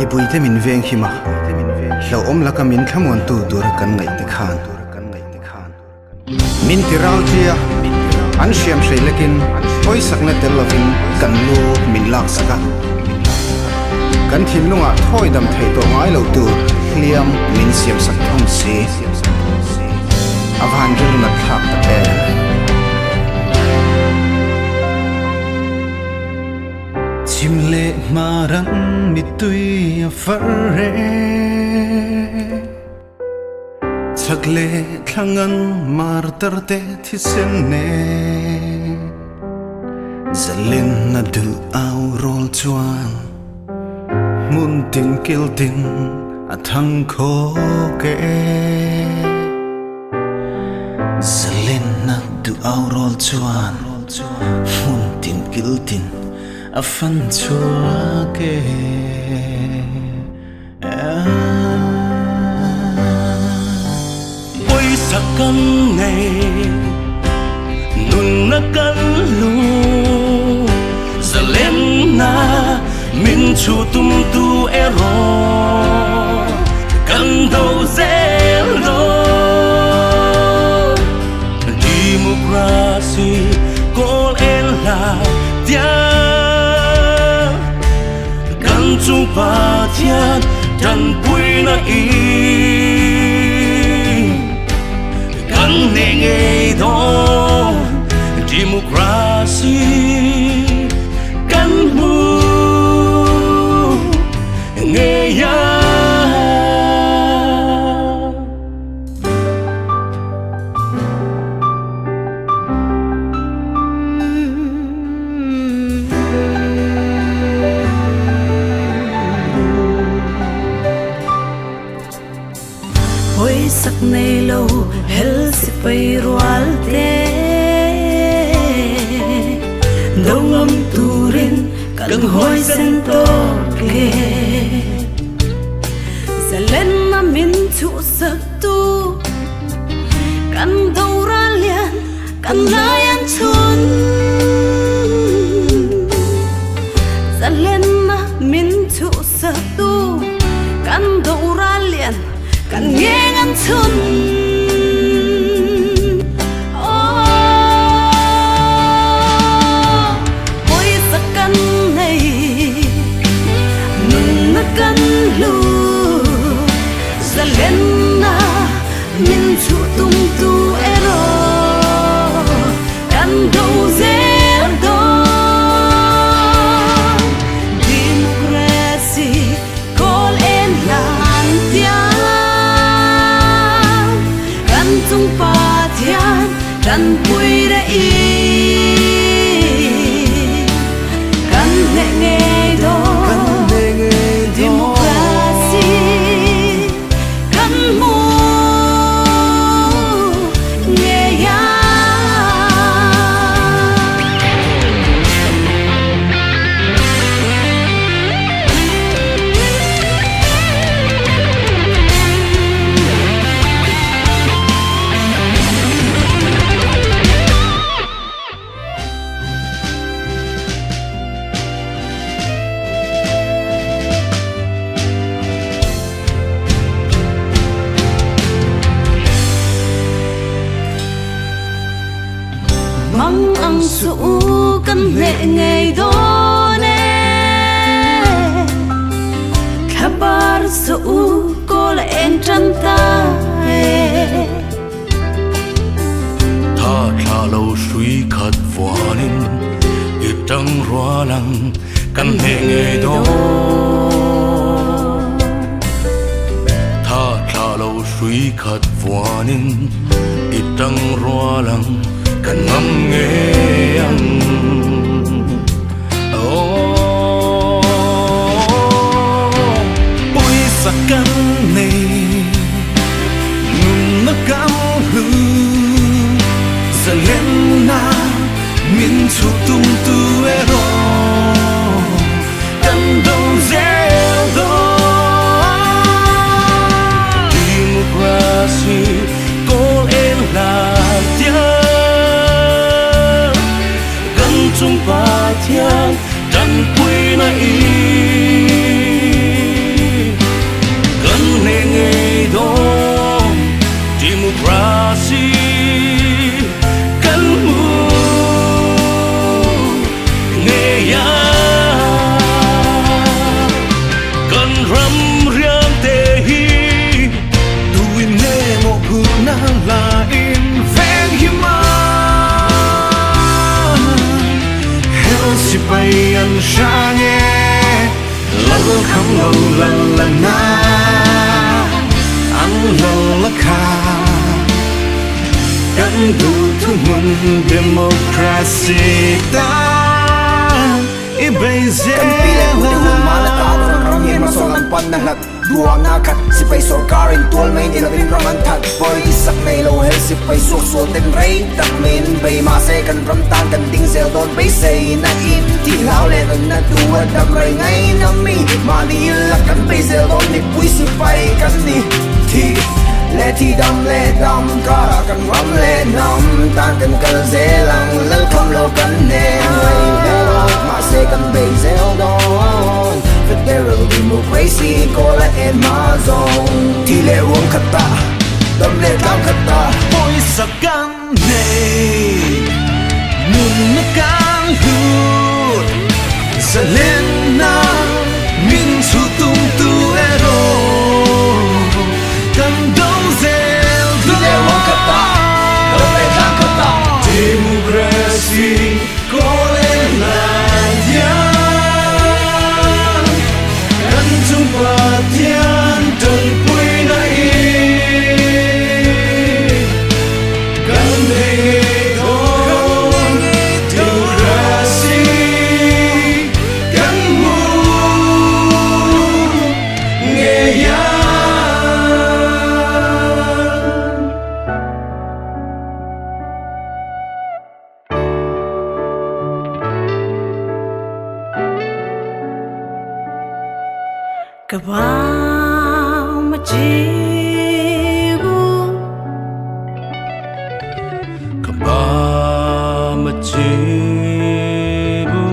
mi pui te min veng hi ma lo om la ka min thamon tu dur kan ngai ti khan min ti ral tia an siam sei lekin oi sakna tel lovin kan lu min lak saka kan thim lunga thoi dam thei to ngai lo tu hliam min siam sak thong si avan rin na thak ta te chim le marang mi tui a farre chakle thangan mar tarte thi sen ne zalin na du au rol chuan mun tin kil tin a thang kho ke zalin na du au rol chuan mun tin kil tin a fan chua ke ôi sakan ngày nun na kan lu zalem na min chu tum tu ero kan do zelo democracy call en la dia kan chu pa thian dan pui na i kan ne ngei do democracy kan mu ngei ya sắc này lâu hel si bay rual te đâu ngâm turin cần hoi sen to ke za lên mà min chu sắc tu cần đâu ra liền cần lai ăn chun za lên mà min chu sắc tu cần đâu ra liền kan nghe ngăn chun ôi sakan này nun na kan lu za lên na min chu tum tu ero kan đâu zel do democracy call en lan tia tung pa thian dan pui ra i kan ne nge do democracy kan mu nge ya mang ang su kan ne ngei do ne khabar su ko la en chan ta tha tha lo sui khat vanin itang rualang kan ne ngei do tha tha lo sui khat vanin itang rualang kan ngam nghe ang ôi sakan này nun na kan lu za lên na min chu tum tu ero kan đâu zel do democracy call en la tia chung pa thian dan pui na i vương khăm lâu lần lần na ăn lần lắc hà cắn đủ thu nguồn democracy ta i bây giờ kan pile ku de mana ta ram yen masolan pan na hat duang na khat si pai sarkar in tol main in bin raman that boy isak nei lo hel si pai sok so ten rei tak men bai ma se kan ram tan kan ding zel don bai sei na in ti lau le na tu dam rai ngai na mi ma ni la kan bai zel don ni pui si pai kan ni ti le ti dam ka kan ram le nam tan kan kal zelang lal kham lo kan ne ma se kan bai zel don federal democracy kola en ma zone ti le wong khata dam le dam khata ôi sắc gan này nun nó càng hút giờ lên na min chu tung tu ero cần đâu zel ti le wong khata dam le dam khata democracy kola la ya kan jumpa tian dan pui na Kabam jibu Kabam jibu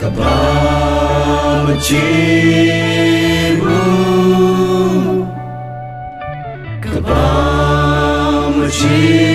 kabam jibu kabam jibu